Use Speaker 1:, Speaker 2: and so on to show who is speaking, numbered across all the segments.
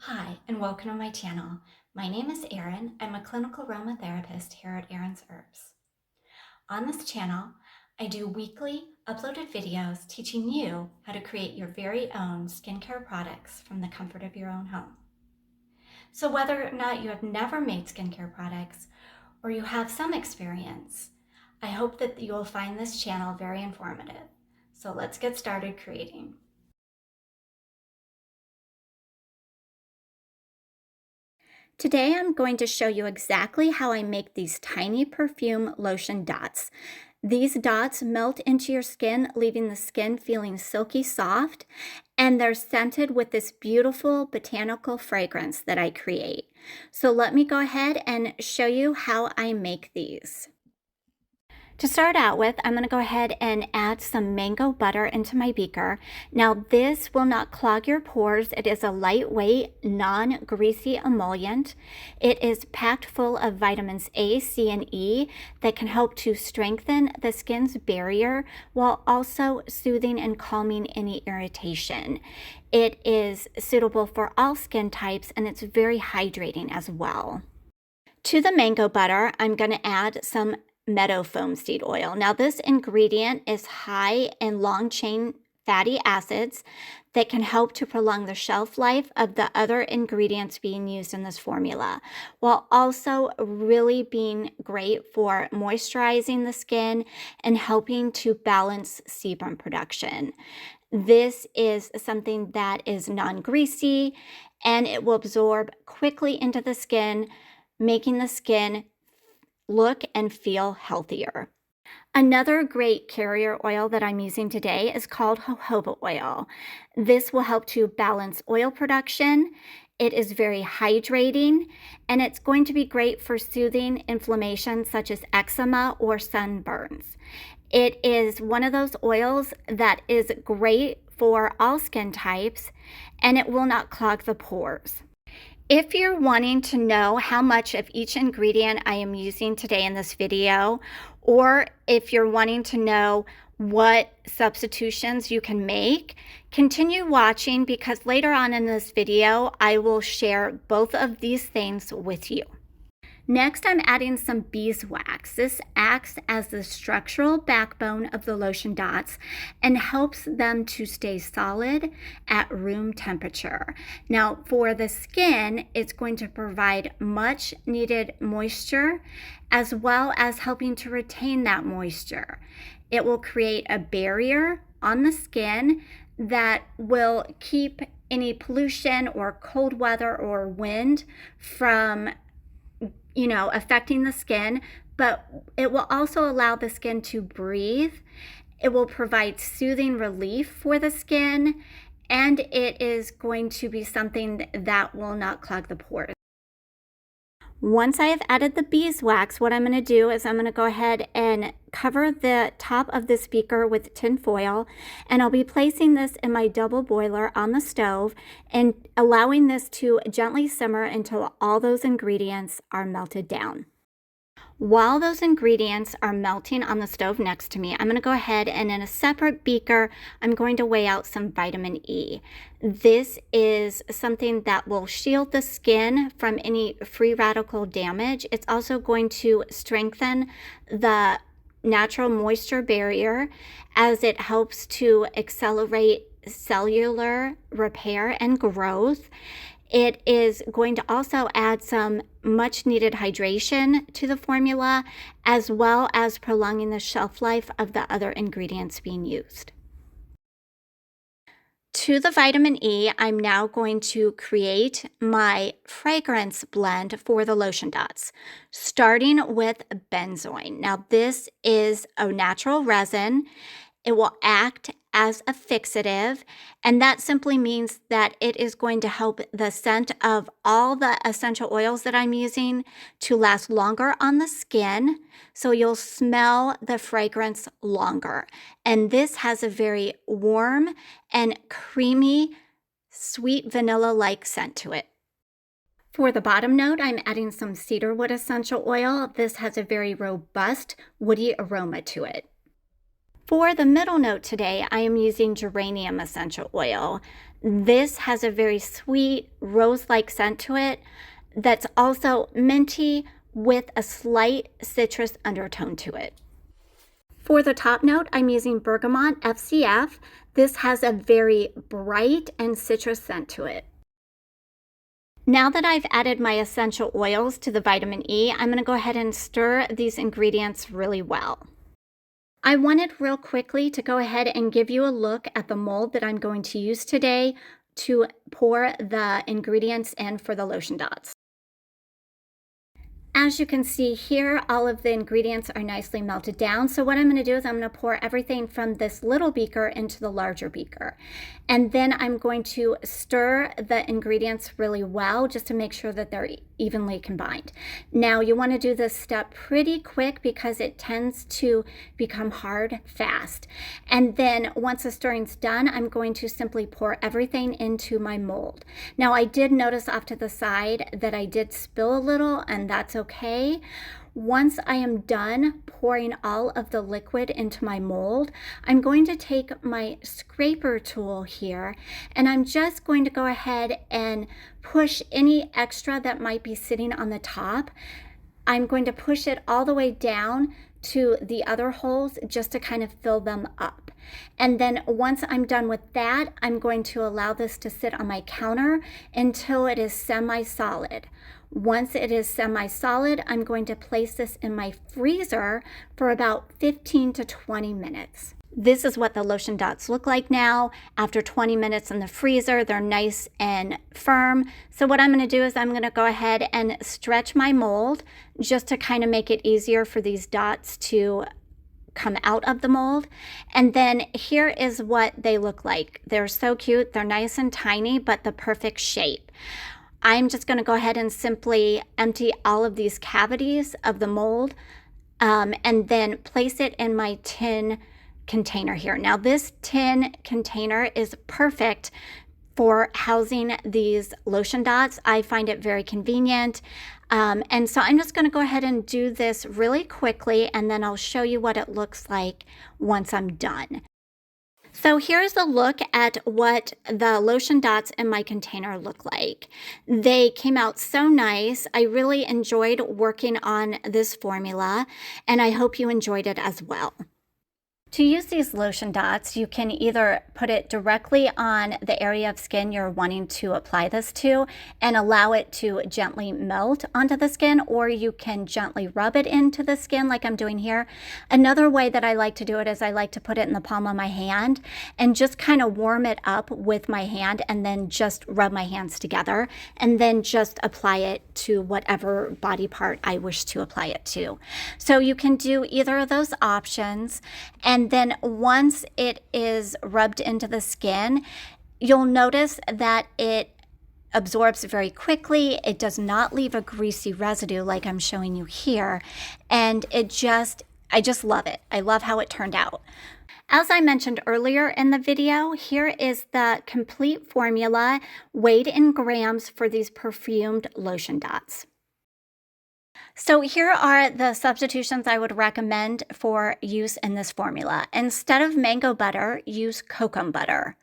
Speaker 1: Hi, and welcome to my channel. My name is Erin. I'm a clinical aromatherapist here at Erin's Herbs. On this channel, I do weekly uploaded videos teaching you how to create your very own skincare products from the comfort of your own home. So whether or not you have never made skincare products or you have some experience, I hope that you will find this channel very informative. So let's get started creating. Today I'm going to show you exactly how I make these tiny perfume lotion dots. These dots melt into your skin, leaving the skin feeling silky soft, and they're scented with this beautiful botanical fragrance that I create. So let me go ahead and show you how I make these. To start out with, I'm going to go ahead and add some mango butter into my beaker. Now, this will not clog your pores. It is a lightweight, non-greasy emollient. It is packed full of vitamins A, C, and E that can help to strengthen the skin's barrier while also soothing and calming any irritation. It is suitable for all skin types, and it's very hydrating as well. To the mango butter, I'm going to add some meadow foam seed oil. Now, this ingredient is high in long chain fatty acids that can help to prolong the shelf life of the other ingredients being used in this formula, while also really being great for moisturizing the skin and helping to balance sebum production. This is something that is non-greasy and it will absorb quickly into the skin, making the skin look and feel healthier. Another great carrier oil that I'm using today is called jojoba oil. This will help to balance oil production. It is very hydrating, and it's going to be great for soothing inflammation such as eczema or sunburns. It is one of those oils that is great for all skin types, and it will not clog the pores. If you're wanting to know how much of each ingredient I am using today in this video, or if you're wanting to know what substitutions you can make, continue watching because later on in this video, I will share both of these things with you. Next, I'm adding some beeswax. This acts as the structural backbone of the lotion dots and helps them to stay solid at room temperature. Now, for the skin, it's going to provide much needed moisture as well as helping to retain that moisture. It will create a barrier on the skin that will keep any pollution or cold weather or wind from affecting the skin, but it will also allow the skin to breathe. It will provide soothing relief for the skin, and it is going to be something that will not clog the pores. Once I have added the beeswax, what I'm going to do is I'm going to go ahead and cover the top of this beaker with tin foil, and I'll be placing this in my double boiler on the stove and allowing this to gently simmer until all those ingredients are melted down. While those ingredients are melting on the stove next to me, I'm going to go ahead and in a separate beaker, I'm going to weigh out some vitamin E. This is something that will shield the skin from any free radical damage. It's also going to strengthen the natural moisture barrier as it helps to accelerate cellular repair and growth. It is going to also add some much needed hydration to the formula, as well as prolonging the shelf life of the other ingredients being used. To the vitamin E, I'm now going to create my fragrance blend for the lotion dots, starting with benzoin. Now, this is a natural resin. It will act as a fixative, and that simply means that it is going to help the scent of all the essential oils that I'm using to last longer on the skin, so you'll smell the fragrance longer. And this has a very warm and creamy, sweet vanilla-like scent to it. For the bottom note, I'm adding some cedarwood essential oil. This has a very robust, woody aroma to it. For the middle note today, I am using geranium essential oil. This has a very sweet rose-like scent to it that's also minty with a slight citrus undertone to it. For the top note, I'm using Bergamot FCF. This has a very bright and citrus scent to it. Now that I've added my essential oils to the vitamin E, I'm going to go ahead and stir these ingredients really well. I wanted real quickly to go ahead and give you a look at the mold that I'm going to use today to pour the ingredients in for the lotion dots. As you can see here, all of the ingredients are nicely melted down. So what I'm going to do is I'm going to pour everything from this little beaker into the larger beaker. And then I'm going to stir the ingredients really well just to make sure that they're evenly combined. Now you want to do this step pretty quick because it tends to become hard fast. And then once the stirring's done, I'm going to simply pour everything into my mold. Now I did notice off to the side that I did spill a little, and that's okay. Once I am done pouring all of the liquid into my mold, I'm going to take my scraper tool here and I'm just going to go ahead and push any extra that might be sitting on the top. I'm going to push it all the way down to the other holes just to kind of fill them up. And then once I'm done with that, I'm going to allow this to sit on my counter until it is semi-solid. Once it is semi-solid, I'm going to place this in my freezer for about 15 to 20 minutes. This is what the lotion dots look like now. After 20 minutes in the freezer, they're nice and firm. So what I'm going to do is I'm going to go ahead and stretch my mold just to kind of make it easier for these dots to come out of the mold. And then here is what they look like. They're so cute. They're nice and tiny, but the perfect shape. I'm just going to go ahead and simply empty all of these cavities of the mold and then place it in my tin container here. Now this tin container is perfect for housing these lotion dots. I find it very convenient. And so I'm just going to go ahead and do this really quickly, and then I'll show you what it looks like once I'm done. So here's a look at what the lotion dots in my container look like. They came out so nice. I really enjoyed working on this formula, and I hope you enjoyed it as well. To use these lotion dots, you can either put it directly on the area of skin you're wanting to apply this to and allow it to gently melt onto the skin, or you can gently rub it into the skin like I'm doing here. Another way that I like to do it is I like to put it in the palm of my hand and just kind of warm it up with my hand and then just rub my hands together and then just apply it to whatever body part I wish to apply it to. So you can do either of those options. And then once it is rubbed into the skin, you'll notice that it absorbs very quickly. It does not leave a greasy residue like I'm showing you here. And I just love it. I love how it turned out. As I mentioned earlier in the video, here is the complete formula weighed in grams for these perfumed lotion dots. So here are the substitutions I would recommend for use in this formula. Instead of mango butter, use kokum butter.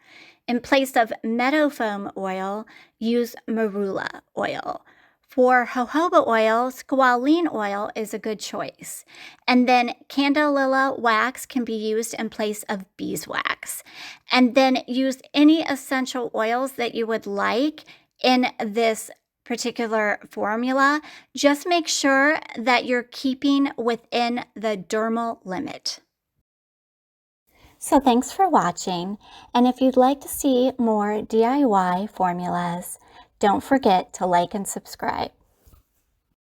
Speaker 1: In place of meadow foam oil, use marula oil. For jojoba oil, squalene oil is a good choice. And then candelilla wax can be used in place of beeswax. And then use any essential oils that you would like in this particular formula. Just make sure that you're keeping within the dermal limit. So thanks for watching, and if you'd like to see more DIY formulas, don't forget to like and subscribe.